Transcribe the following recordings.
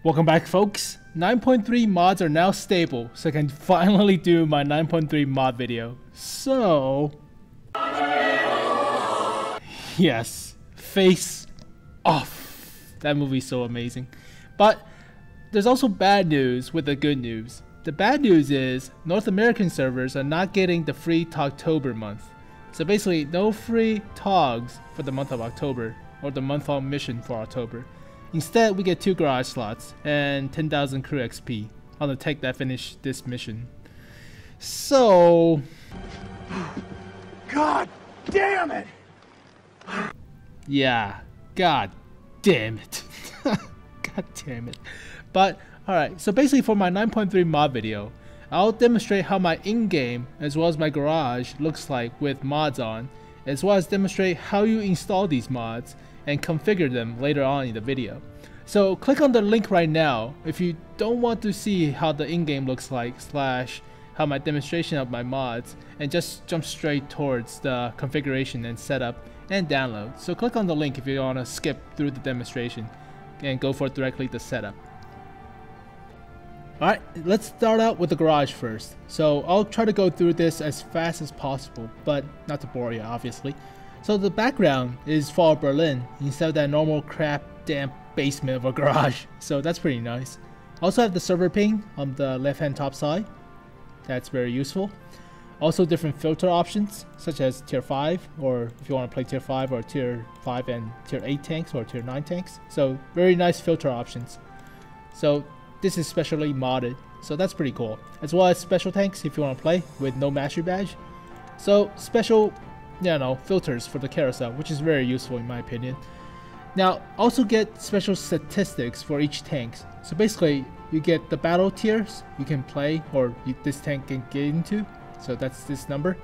Welcome back, folks. 9.3 mods are now stable, so I can finally do my 9.3 mod video. So, yes, Face Off. That movie's so amazing. But there's also bad news with the good news. The bad news is North American servers are not getting the free Talktober month. So basically, no free Togs for the month of October, or the month-long mission for October. Instead, we get 2 garage slots and 10,000 crew XP on the tech that finished this mission. So, God damn it! Yeah, god damn it. God damn it. But, alright, so basically for my 9.3 mod video, I'll demonstrate how my in-game as well as my garage looks like with mods on, as well as demonstrate how you install these mods and configure them later on in the video. So click on the link right now if you don't want to see how the in-game looks like / how my demonstration of my mods, and just jump straight towards the configuration and setup and download. So click on the link if you want to skip through the demonstration and go for directly the setup. Alright, let's start out with the garage first. So I'll try to go through this as fast as possible, but not to bore you, obviously. So the background is Fall Berlin instead of that normal crap damp basement of a garage. So that's pretty nice. Also have the server ping on the left hand top side. That's very useful. Also different filter options such as tier 5, or if you want to play tier 5 or tier 5 and tier 8 tanks or tier 9 tanks. So very nice filter options. So this is specially modded, so that's pretty cool. As well as special tanks if you want to play with no mastery badge. So special, filters for the carousel, which is very useful in my opinion. Now also get special statistics for each tank. So basically you get the battle tiers you can play or this tank can get into. So that's this number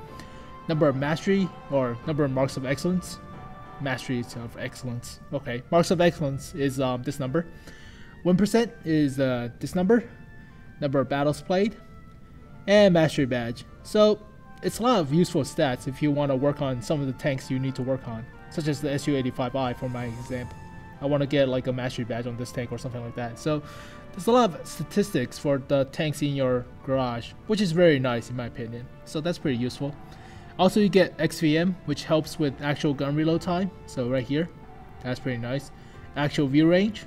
of mastery or number of marks of excellence. Mastery of excellence. Okay, marks of excellence is this number. Win percent is this number of battles played, and mastery badge. So it's a lot of useful stats if you want to work on some of the tanks you need to work on, such as the SU-85I for my example. I want to get like a mastery badge on this tank or something like that. So there's a lot of statistics for the tanks in your garage, which is very nice in my opinion. So that's pretty useful. Also you get XVM, which helps with actual gun reload time. So right here, that's pretty nice. Actual view range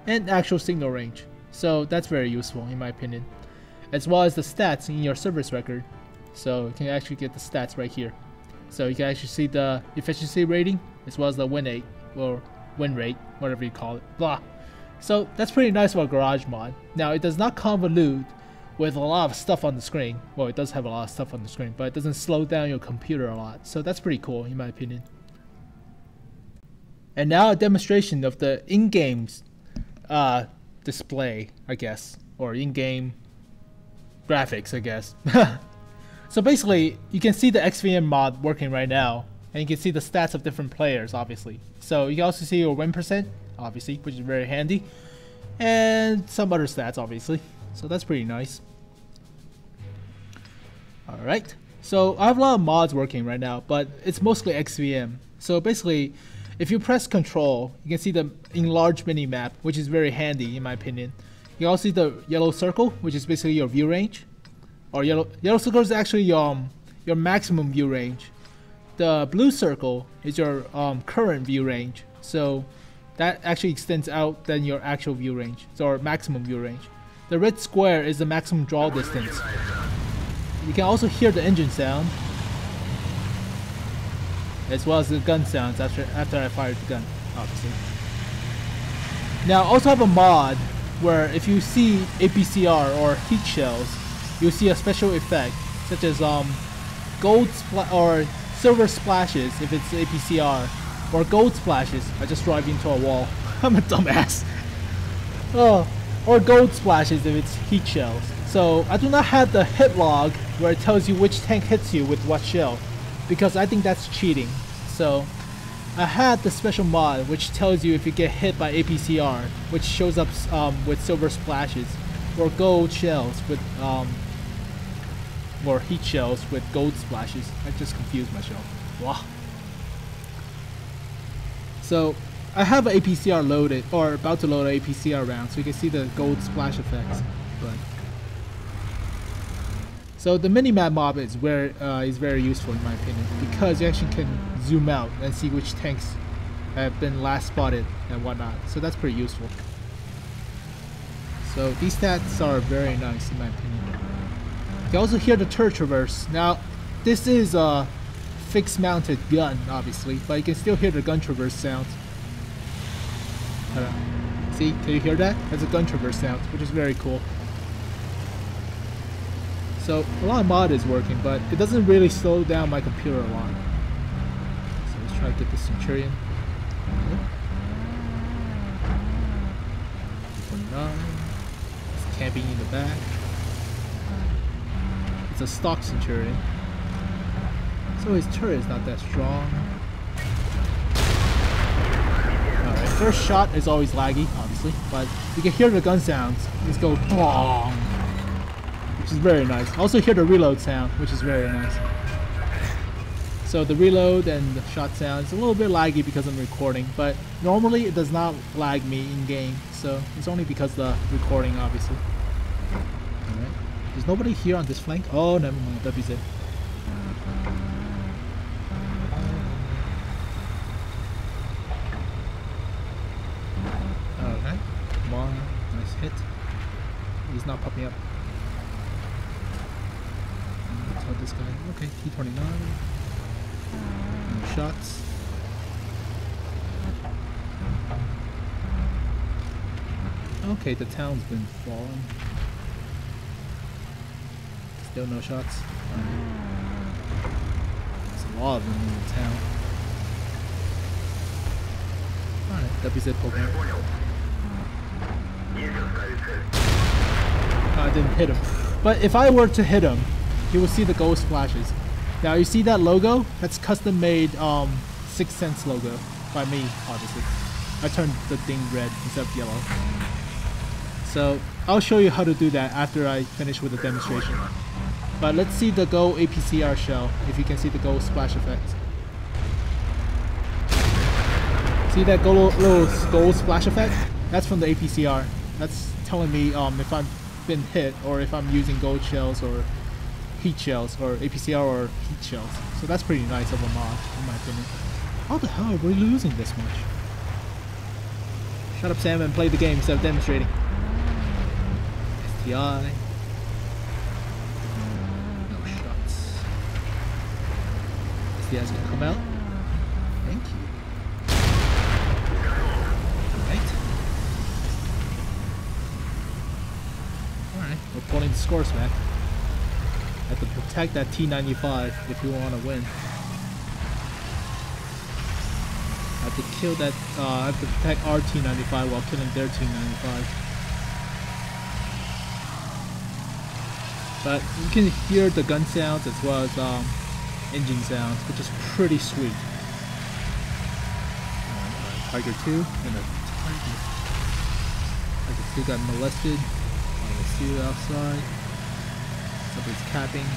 and actual signal range. So that's very useful in my opinion. As well as the stats in your service record. So you can actually get the stats right here. So you can actually see the efficiency rating as well as the win rate, or win rate, whatever you call it, blah. So that's pretty nice for a garage mod. Now it does not convolute with a lot of stuff on the screen. Well, it does have a lot of stuff on the screen, but it doesn't slow down your computer a lot. So that's pretty cool in my opinion. And now a demonstration of the in-games display, I guess, or in-game graphics, I guess. So basically, you can see the XVM mod working right now, and you can see the stats of different players, obviously. So you can also see your win percent, obviously, which is very handy, and some other stats, obviously. So that's pretty nice. Alright, so I have a lot of mods working right now, but it's mostly XVM. So basically, if you press Control, you can see the enlarged mini-map, which is very handy in my opinion. You can also see the yellow circle, which is basically your view range. Or yellow circle is actually your maximum view range. The blue circle is your current view range. So that actually extends out than your actual view range, or maximum view range. The red square is the maximum draw distance. You can also hear the engine sound, as well as the gun sounds after I fired the gun, obviously. Now I also have a mod where if you see APCR or heat shells, you'll see a special effect, such as gold or silver splashes if it's APCR, or gold splashes. I just drive into a wall. I'm a dumbass. Or gold splashes if it's heat shells. So I do not have the hit log where it tells you which tank hits you with what shell, because I think that's cheating. So I had the special mod which tells you if you get hit by APCR, which shows up with silver splashes, or gold shells with or heat shells with gold splashes. I just confused myself. Wow. So I have an APCR loaded, or about to load an APCR round, so you can see the gold splash effects. But so the minimap mob is very useful in my opinion, because you actually can zoom out and see which tanks have been last spotted and whatnot. So that's pretty useful. So these stats are very nice in my opinion. You can also hear the turret traverse. Now this is a fixed mounted gun obviously, but you can still hear the gun traverse sound. See, can you hear that? That's a gun traverse sound, which is very cool. So a lot of mod is working, but it doesn't really slow down my computer a lot. So let's try to get the Centurion. 29. It's camping in the back. It's a stock Centurion, so his turret is not that strong. Alright, first shot is always laggy, obviously, but you can hear the gun sounds. Just go BOOM! Which is very nice. Also hear the reload sound, which is very nice. So the reload and the shot sound is a little bit laggy because I'm recording, but normally it does not lag me in game, so it's only because of the recording obviously. Alright. There's nobody here on this flank. Oh, never mind, WZ. Alright, come on, nice hit. He's not popping up. This guy. Okay, T29. No shots. Okay, the town's been falling. Still no shots. There's a lot of them in the town. Alright, WZ poking. I didn't hit him. But if I were to hit him, you will see the gold splashes. Now you see that logo? That's custom made 6 cents logo by me, obviously. I turned the thing red instead of yellow. So I'll show you how to do that after I finish with the demonstration. But let's see the gold APCR shell, if you can see the gold splash effect. See that little gold splash effect? That's from the APCR. That's telling me if I've been hit or if I'm using gold shells or heat shells or APCR or heat shells. So that's pretty nice of a mod in my opinion. How the hell are we losing this much? Shut up Sam and play the game instead of demonstrating. STI. No shots. STI's gonna come out. Thank you. Alright, we're pulling the scores back. Have to protect that T95 if you want to win. I have to kill that. I have to protect our T95 while killing their T95. But you can hear the gun sounds as well as engine sounds, which is pretty sweet. Tiger 2 and a Tiger 2 got molested. I see it outside. Somebody's capping,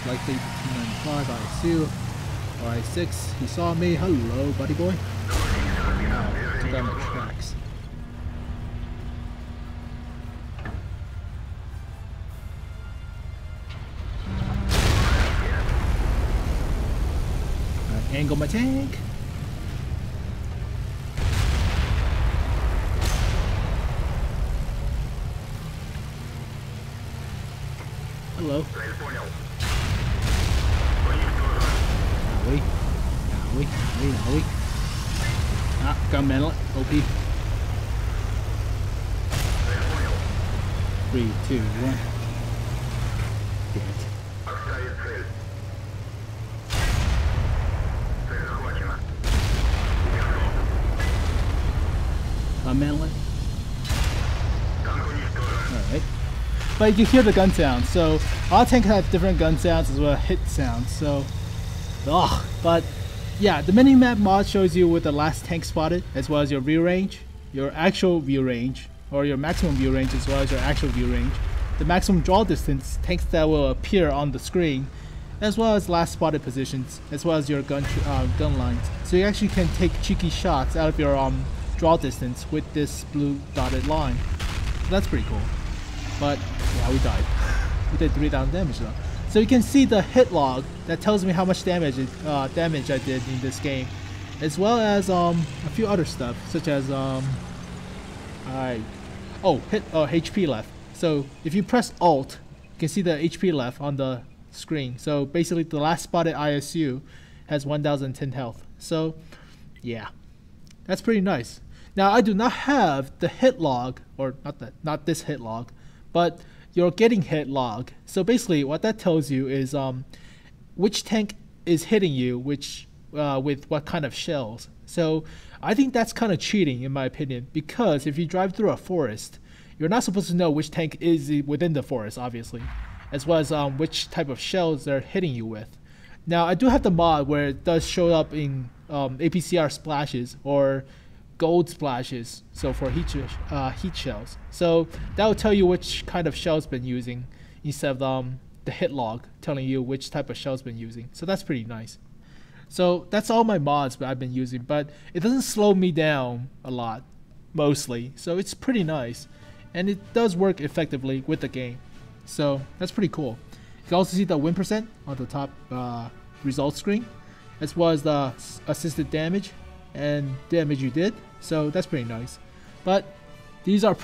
likely the T95, I assume. I6, he saw me. Hello, buddy boy. Wow, took out my tracks. Alright, angle my tank. Hello. Owie. Ah, gun mantle. OP. 3, 2, 1. Gun mantle. Alright. But you can hear the gun sounds, so all tanks have different gun sounds as well as hit sounds, so but yeah, the minimap mod shows you with the last tank spotted as well as your view range, your actual view range, or your maximum view range as well as your actual view range, the maximum draw distance, tanks that will appear on the screen, as well as last spotted positions, as well as your gun lines. So you actually can take cheeky shots out of your draw distance with this blue dotted line. So that's pretty cool. But yeah, we died. We did 3,000 damage though. So you can see the hit log that tells me how much damage I did in this game, as well as a few other stuff such as HP left. So if you press Alt, you can see the HP left on the screen. So basically, the last spotted ISU has 1,010 health. So yeah, that's pretty nice. Now I do not have the hit log, or not this hit log, but your getting hit log. So basically what that tells you is which tank is hitting you with what kind of shells. So I think that's kind of cheating in my opinion, because if you drive through a forest, you're not supposed to know which tank is within the forest, obviously, as well as which type of shells they're hitting you with. Now I do have the mod where it does show up in APCR splashes or gold splashes, so for heat shells. So that will tell you which kind of shell's been using, instead of the hit log telling you which type of shell's been using. So that's pretty nice. So that's all my mods that I've been using, but it doesn't slow me down a lot, mostly. So it's pretty nice, and it does work effectively with the game. So that's pretty cool. You can also see the win percent on the top results screen, as well as the assisted damage and damage you did. So that's pretty nice. But these are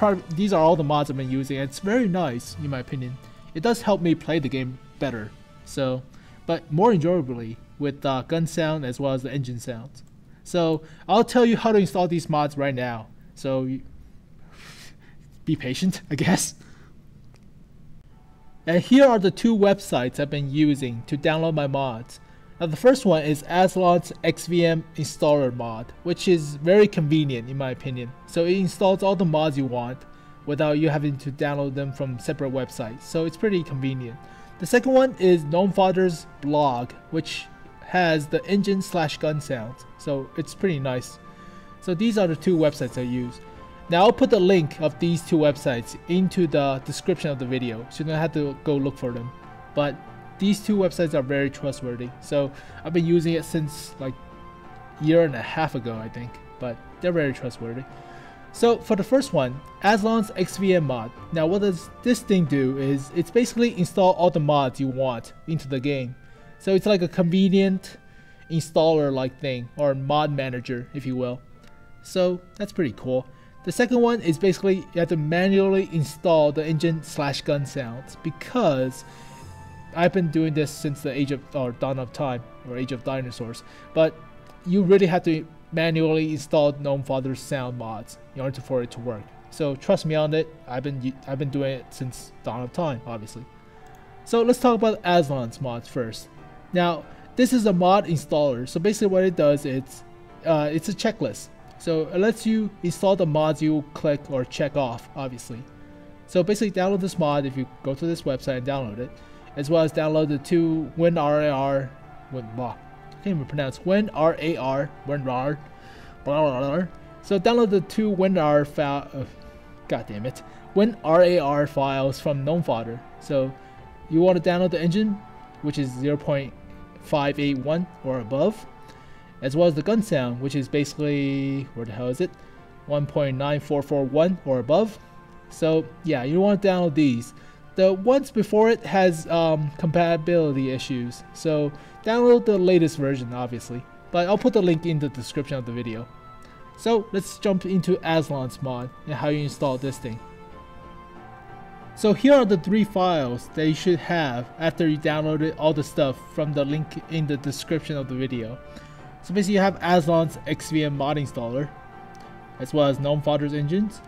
all the mods I've been using, and it's very nice in my opinion. It does help me play the game better, so but more enjoyably with gun sound as well as the engine sounds. So I'll tell you how to install these mods right now, so be patient, I guess. And here are the two websites I've been using to download my mods. Now the first one is Aslain's XVM installer mod, which is very convenient in my opinion. So it installs all the mods you want without you having to download them from separate websites. So it's pretty convenient. The second one is Gnomefather's blog, which has the engine/gun sounds. So it's pretty nice. So these are the two websites I use. Now I'll put the link of these two websites into the description of the video, so you don't have to go look for them. But these two websites are very trustworthy. So I've been using it since like a year and a half ago, I think, but they're very trustworthy. So for the first one, Aslain's XVM mod. Now what does this thing do is it's basically install all the mods you want into the game. So it's like a convenient installer like thing, or mod manager if you will. So that's pretty cool. The second one is basically you have to manually install the engine/gun sounds, because I've been doing this since the dawn of time, or age of dinosaurs, but you really have to manually install Gnomefather's sound mods in order for it to work. So trust me on it. I've been doing it since dawn of time, obviously. So let's talk about Aslain's mods first. Now this is a mod installer. So basically what it does, it's a checklist. So it lets you install the mods you click or check off, obviously. So basically download this mod if you go to this website and download it, as well as download the two WinRAR, I can't even pronounce WinRAR. So download the two WinRAR files from Gnomefather. So you want to download the engine, which is 0.581 or above, as well as the gun sound, which is basically, where the hell is it, 1.9441 or above. So yeah, you want to download these. The ones before it has compatibility issues, so download the latest version obviously, but I'll put the link in the description of the video. So let's jump into Aslain's mod and how you install this thing. So here are the three files that you should have after you downloaded all the stuff from the link in the description of the video. So basically you have Aslain's XVM mod installer, as well as Gnomefather's engines,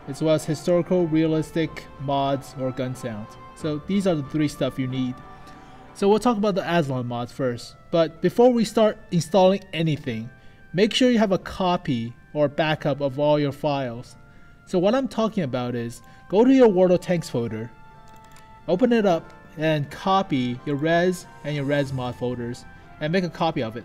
as well as historical, realistic mods or gun sounds. So these are the three stuff you need. So we'll talk about the Aslain mods first. But before we start installing anything, make sure you have a copy or backup of all your files. So what I'm talking about is, go to your World of Tanks folder, open it up, and copy your res and your res mod folders, and make a copy of it.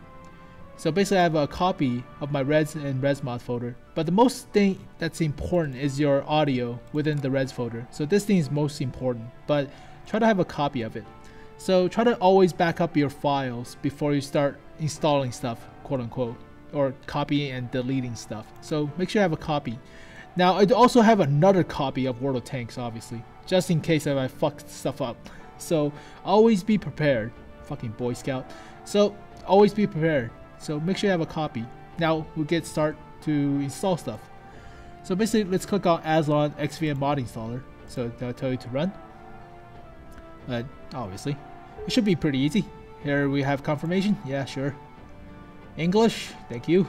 So basically I have a copy of my res and res mod folder, but the most thing that's important is your audio within the res folder. So this thing is most important, but try to have a copy of it. So try to always back up your files before you start installing stuff, quote unquote. or copying and deleting stuff. So make sure you have a copy. Now I also have another copy of World of Tanks, obviously, just in case if I fuck stuff up. So always be prepared. Fucking Boy Scout. So always be prepared. So make sure you have a copy. Now we'll get start to install stuff. So basically, let's click on Aslain XVM mod installer. So that'll tell you to run. But obviously, it should be pretty easy. Here we have confirmation. Yeah, sure. English, thank you.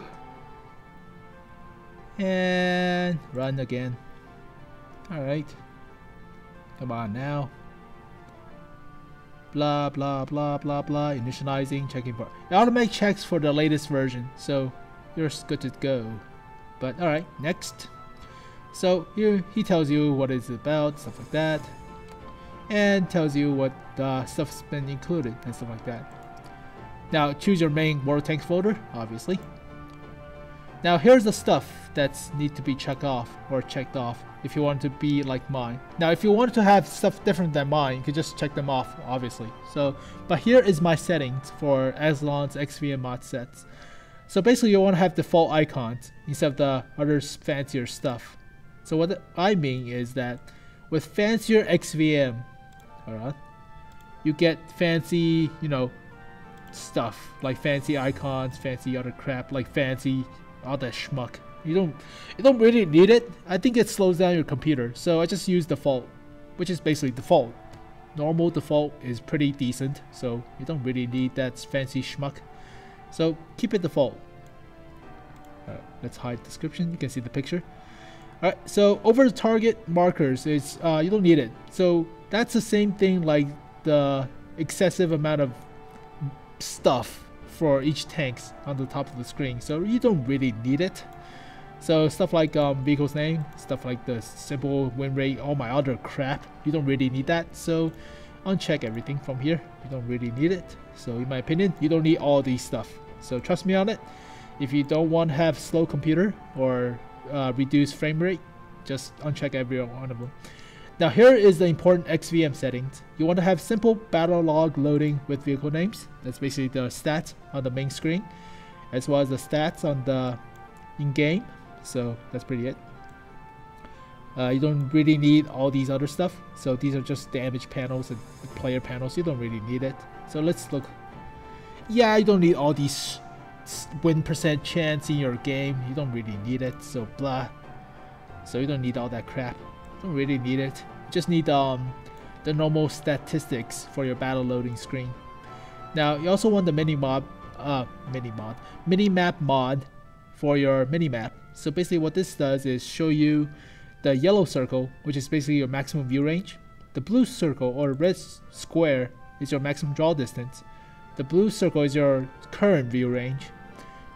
And run again. Alright. Come on now. Blah blah blah blah blah. Initializing, checking for automatic checks for the latest version. So you're good to go. But alright, next. So here he tells you what it's about, stuff like that. And tells you what stuff's been included and stuff like that. Now choose your main World Tanks folder, obviously. Now here's the stuff that's need to be checked off if you want to be like mine. Now if you want to have stuff different than mine, you can just check them off, obviously. So, but here is my settings for Aslain's XVM mod sets. So basically you want to have default icons instead of the other fancier stuff. So what I mean is that with fancier XVM, alright, you get fancy, you know, stuff like fancy icons, fancy other crap, like fancy all that schmuck. You don't really need it. I think it slows down your computer, so I just use default, which is basically default. Normal default is pretty decent, so you don't really need that fancy schmuck. So keep it default. Let's hide description. You can see the picture. Alright, so over the target markers is you don't need it. So that's the same thing like the excessive amount of stuff for each tanks on the top of the screen. So you don't really need it. So stuff like vehicle's name, stuff like the simple win rate, all my other crap, you don't really need that. So uncheck everything from here. You don't really need it. So in my opinion, you don't need all these stuff. So trust me on it. If you don't want to have slow computer or reduced frame rate, just uncheck every one of them. Now here is the important XVM settings. You want to have simple battle log loading with vehicle names. That's basically the stats on the main screen, as well as the stats on the in-game. So that's pretty it. You don't really need all these other stuff. So these are just damage panels and player panels. You don't really need it. So let's look. Yeah, you don't need all these win percent chance in your game. You don't really need it. So blah. So you don't need all that crap. You don't really need it. You just need the normal statistics for your battle loading screen. Now you also want the minimap mod for your minimap. So basically what this does is show you the yellow circle, which is basically your maximum view range. The blue circle or red square is your maximum draw distance. The blue circle is your current view range.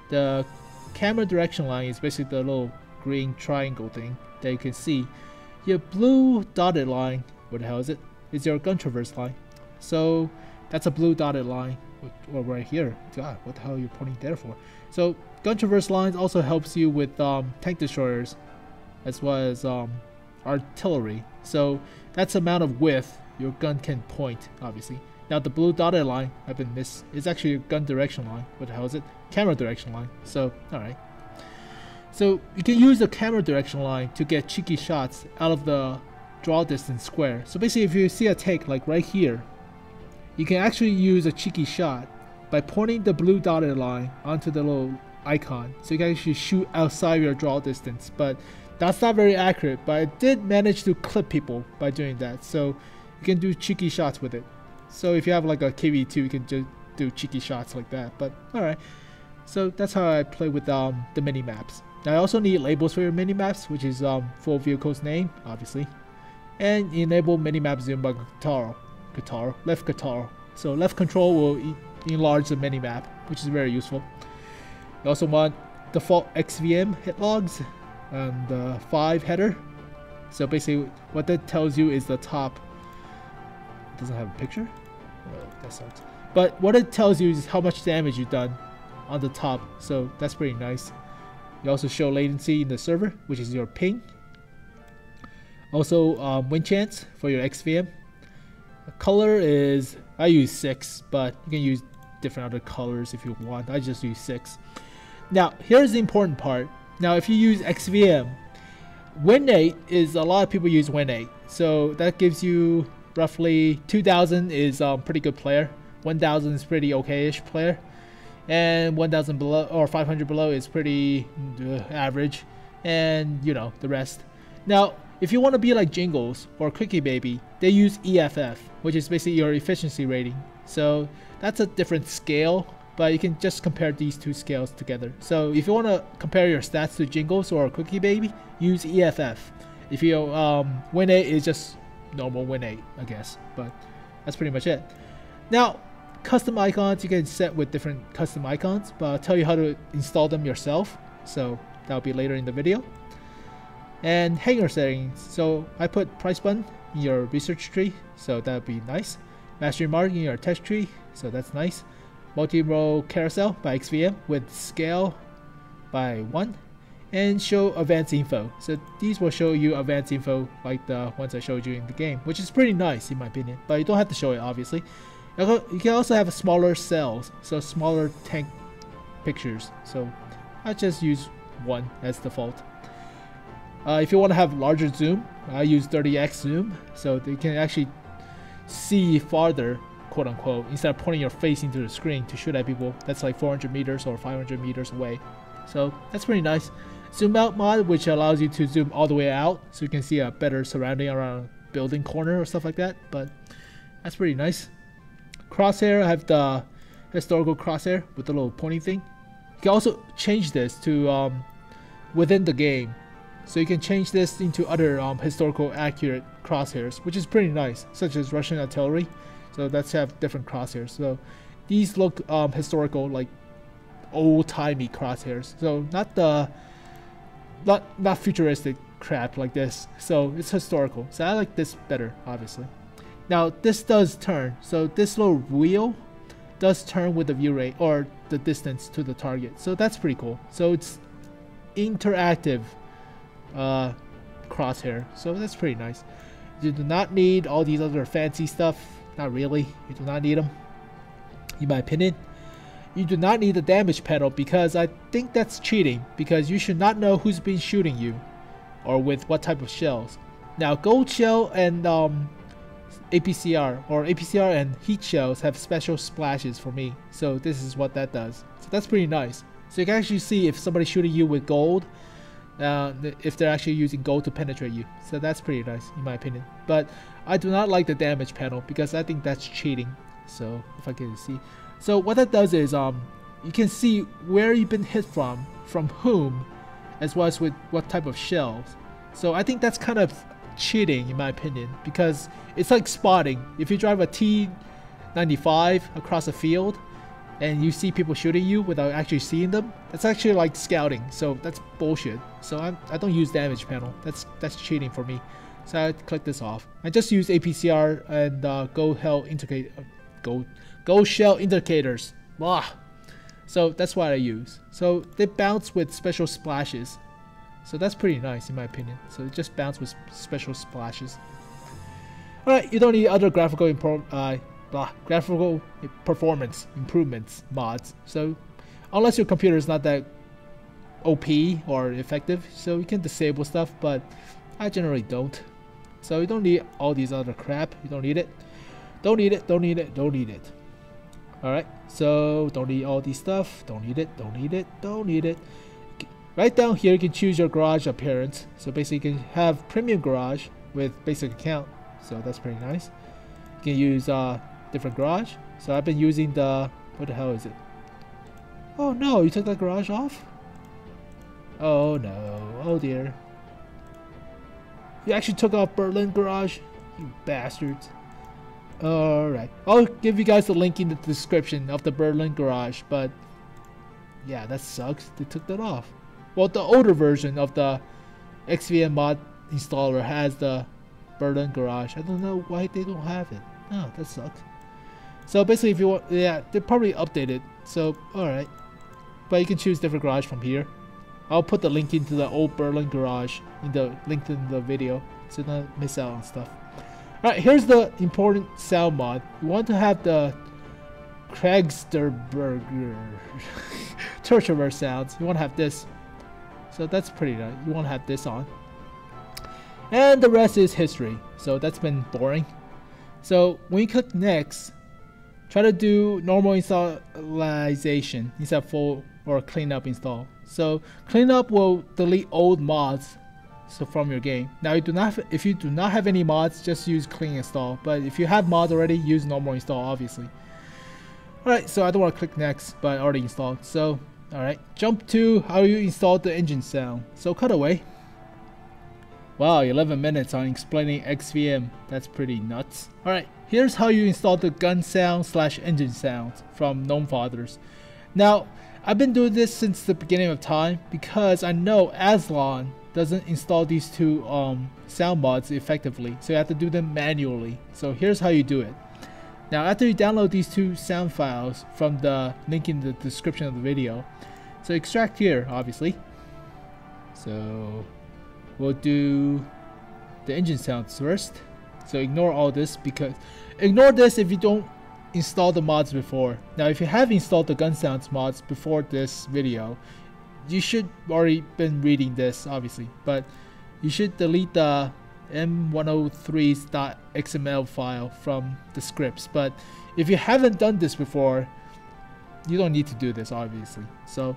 The camera direction line is basically the little green triangle thing that you can see. Your blue dotted line, what the hell is it? Is your gun traverse line. So that's a blue dotted line, or right here. God, what the hell are you pointing there for? So gun traverse lines also helps you with tank destroyers, as well as artillery. So that's the amount of width your gun can point, obviously. Now the blue dotted line I've been missed is actually your gun direction line. What the hell is it? Camera direction line. So alright. So you can use the camera direction line to get cheeky shots out of the draw distance square. So basically if you see a tank like right here, you can actually use a cheeky shot by pointing the blue dotted line onto the little icon. So you can actually shoot outside your draw distance, but that's not very accurate, but I did manage to clip people by doing that. So you can do cheeky shots with it. So if you have like a KV2, you can just do cheeky shots like that. But alright, so that's how I play with the mini maps. Now I also need labels for your mini maps, which is full vehicle's name, obviously, and enable mini map zoom by left guitar. So left control will enlarge the mini map, which is very useful. You also want default XVM hit logs and the 5 header. So basically what that tells you is the top. It doesn't have a picture? Oh, that sucks. But what it tells you is how much damage you've done on the top. So that's pretty nice. You also show latency in the server, which is your ping. Also win chance for your XVM. The color is, I use 6, but you can use different other colors if you want. I just use 6. Now, here's the important part. Now, if you use XVM, Win8 is a lot of people use Win8. So that gives you roughly 2,000 is pretty good player. 1,000 is pretty okay-ish player. And 1,000 below or 500 below is pretty average. And, you know, the rest. Now, if you want to be like Jingles or Quickie Baby, they use EFF, which is basically your efficiency rating. So that's a different scale, but you can just compare these two scales together. So if you want to compare your stats to Jingles or Quickie Baby, use EFF. If you Win8 is just normal Win8, I guess, but that's pretty much it. Now, custom icons you can set with different custom icons, but I'll tell you how to install them yourself. So that'll be later in the video. And hanger settings. So I put price button in your research tree, so that'd be nice. Mastery mark in your text tree, so that's nice. Multi-row carousel by XVM with scale by 1. And show advanced info. So these will show you advanced info like the ones I showed you in the game, which is pretty nice in my opinion. But you don't have to show it obviously. You can also have smaller cells, so smaller tank pictures. So I just use 1 as default. If you want to have larger zoom, I use 30x zoom, so you can actually see farther, quote unquote, instead of pointing your face into the screen to shoot at people. That's like 400 meters or 500 meters away. So that's pretty nice. Zoom out mod, which allows you to zoom all the way out, so you can see a better surrounding around a building corner or stuff like that. But that's pretty nice. Crosshair, I have the historical crosshair with the little pointing thing. You can also change this to within the game. So you can change this into other historical accurate crosshairs, which is pretty nice, such as Russian artillery. So let's have different crosshairs. So these look historical, like old-timey crosshairs. So not futuristic crap like this. So it's historical. So I like this better, obviously. Now this does turn. So this little wheel does turn with the view rate or the distance to the target. So that's pretty cool. So it's interactive crosshair, so that's pretty nice. You do not need all these other fancy stuff. Not really. You do not need them, in my opinion. You do not need the damage panel because I think that's cheating, because you should not know who's been shooting you or with what type of shells. Now gold shell and APCR and heat shells have special splashes for me, so this is what that does. So that's pretty nice. So you can actually see if somebody's shooting you with gold, if they're actually using gold to penetrate you. So that's pretty nice in my opinion. But I do not like the damage panel because I think that's cheating. So if I can see. So what that does is you can see where you've been hit from whom, as well as with what type of shells. So I think that's kind of cheating in my opinion, because it's like spotting. If you drive a T95 across a field and you see people shooting you without actually seeing them, that's actually like scouting. So that's bullshit. So I don't use damage panel. That's cheating for me. So I click this off. I just use APCR and gold shell indicators. Blah. So that's what I use. So they bounce with special splashes. So that's pretty nice in my opinion. So it just bounce with special splashes. Alright, you don't need other graphical performance improvements mods. So unless your computer is not that OP or effective, so you can disable stuff, but I generally don't. So you don't need all these other crap. You don't need it. Don't need it. Don't need it. Don't need it. Alright, so don't need all these stuff. Don't need it. Don't need it. Don't need it. Right down here you can choose your garage appearance. So basically you can have premium garage with basic account. So that's pretty nice. You can use different garage. So I've been using the, what the hell is it? Oh no, you took that garage off? Oh no, oh dear. You actually took off Berlin garage? You bastards. Alright, I'll give you guys the link in the description of the Berlin garage, but yeah, that sucks. They took that off. Well, the older version of the XVM mod installer has the Berlin garage. I don't know why they don't have it. Oh, that sucks. So basically if you want, yeah, they probably updated. So, alright. But you can choose different garage from here. I'll put the link into the old Berlin garage in the link in the video, so don't miss out on stuff. Alright, here's the important sound mod. You want to have the Kragsterberger tertiary sounds. You want to have this. So that's pretty nice. You want to have this on. And the rest is history. So that's been boring. So when you click next, try to do normal installation instead of full or cleanup install. So cleanup will delete old mods from your game. Now if you do not have any mods, just use clean install. But if you have mods already, use normal install, obviously. Alright, so I don't want to click next, but I already installed. So alright, jump to how you install the engine sound. So cut away. Wow, 11 minutes on explaining XVM. That's pretty nuts. Alright, here's how you install the gun sound / engine sounds from Gnomefather's. Now, I've been doing this since the beginning of time because I know Aslain doesn't install these two sound mods effectively, so you have to do them manually. So here's how you do it. Now, after you download these two sound files from the link in the description of the video, so extract here, obviously. So we'll do the engine sounds first. So ignore all this because ignore this if you don't install the mods before. Now, if you have installed the gun sounds mods before this video, you should already been reading this, obviously, but you should delete the m103.xml file from the scripts. But if you haven't done this before, you don't need to do this, obviously. So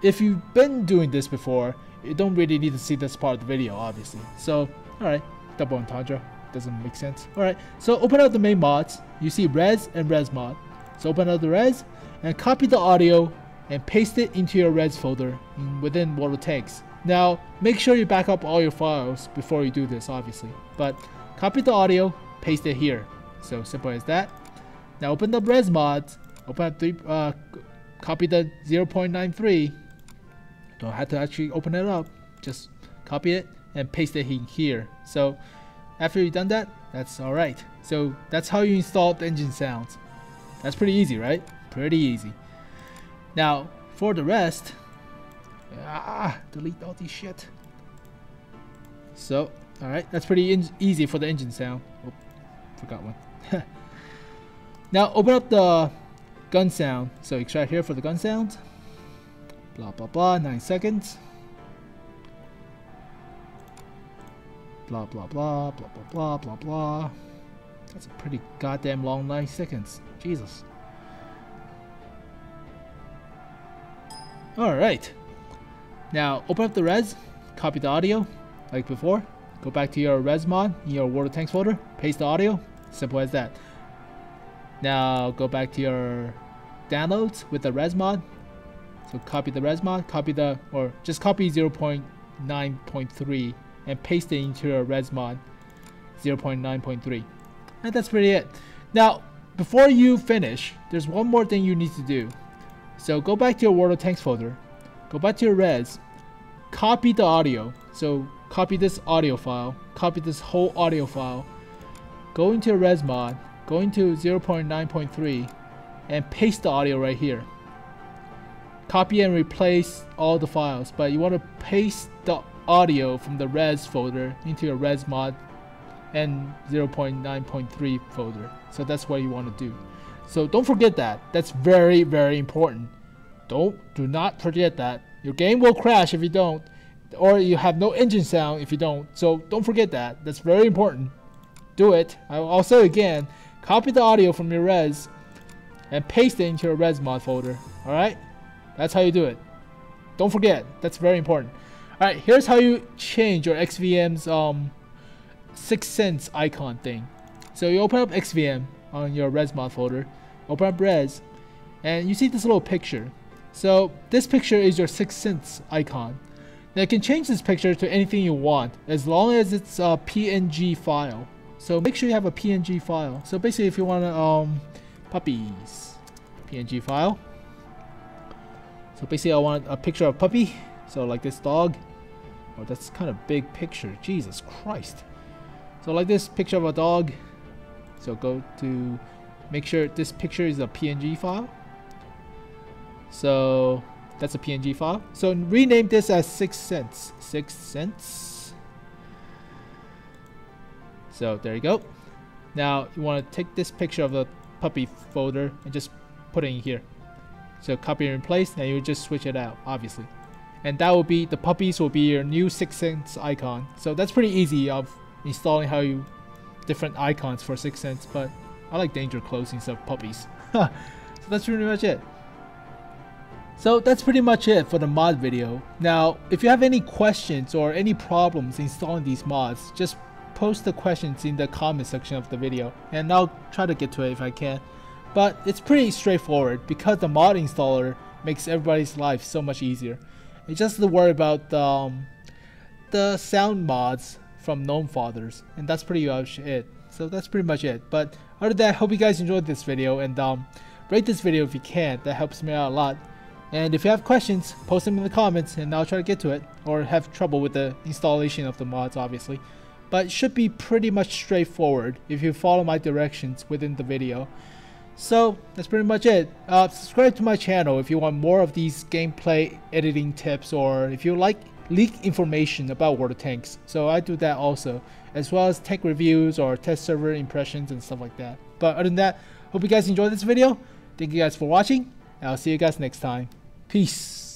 if you've been doing this before, you don't really need to see this part of the video, obviously. So alright, double entendre, doesn't make sense. Alright, so open up the main mods. You see res and res mod. So open up the res and copy the audio and paste it into your res folder within World of Tanks. Now, make sure you back up all your files before you do this, obviously. But copy the audio, paste it here. So simple as that. Now open up res mods, open up copy the 0.93. Don't have to actually open it up. Just copy it and paste it in here. So after you've done that, that's alright. So that's how you install the engine sounds. That's pretty easy, right? Pretty easy. Now, for the rest, delete all this shit. So, alright, that's pretty easy for the engine sound. Oh, forgot one. Now, open up the gun sound. So, extract here for the gun sound. Blah, blah, blah, 9 seconds. Blah, blah, blah, blah, blah, blah, blah, blah. That's a pretty goddamn long 9 seconds. Jesus. Alright. Now open up the res, copy the audio like before, go back to your res mod in your World of Tanks folder, paste the audio, simple as that. Now go back to your downloads with the res mod. So copy the res mod, just copy 0.9.3 and paste it into your res mod 0.9.3. And that's pretty it. Now before you finish, there's one more thing you need to do. So go back to your World of Tanks folder, go back to your res, copy the audio. So copy this audio file, copy this whole audio file, go into your res mod, go into 0.9.3 and paste the audio right here. Copy and replace all the files, but you want to paste the audio from the res folder into your res mod and 0.9.3 folder. So that's what you want to do. So don't forget that. That's very, very important. Do not forget that. Your game will crash if you don't, or you have no engine sound if you don't. So don't forget that. That's very important. Do it. I'll say again. Copy the audio from your res and paste it into your res mod folder. Alright? That's how you do it. Don't forget. That's very important. Alright, here's how you change your XVM's 6 cents icon thing. So you open up XVM on your res mod folder, open up res, and you see this little picture. So this picture is your 6 cents icon. Now you can change this picture to anything you want as long as it's a PNG file. So make sure you have a PNG file. So basically if you want to puppies PNG file. So basically I want a picture of puppy. So like this dog. Oh, that's kind of big picture. Jesus Christ. So like this picture of a dog. So go to make sure this picture is a PNG file. So that's a PNG file. So rename this as 6 cents. 6 cents. So there you go. Now you want to take this picture of the puppy folder and just put it in here. So copy and replace, and you just switch it out, obviously. And that will be, the puppies will be your new 6th Sense icon. So that's pretty easy of installing how you different icons for 6th Sense, but I like danger close instead of puppies. So that's pretty much it. So that's pretty much it for the mod video. Now, if you have any questions or any problems installing these mods, just post the questions in the comment section of the video, and I'll try to get to it if I can. But it's pretty straightforward because the mod installer makes everybody's life so much easier. It's just to worry about the sound mods from Gnomefathers, and that's pretty much it. So that's pretty much it. But other than that, I hope you guys enjoyed this video, and rate this video if you can. That helps me out a lot. And if you have questions, post them in the comments and I'll try to get to it, or have trouble with the installation of the mods, obviously. But it should be pretty much straightforward if you follow my directions within the video. So that's pretty much it. Subscribe to my channel if you want more of these gameplay editing tips, or if you like leak information about World of Tanks. So I do that also, as well as tank reviews or test server impressions and stuff like that. But other than that, hope you guys enjoyed this video. Thank you guys for watching, and I'll see you guys next time. Peace.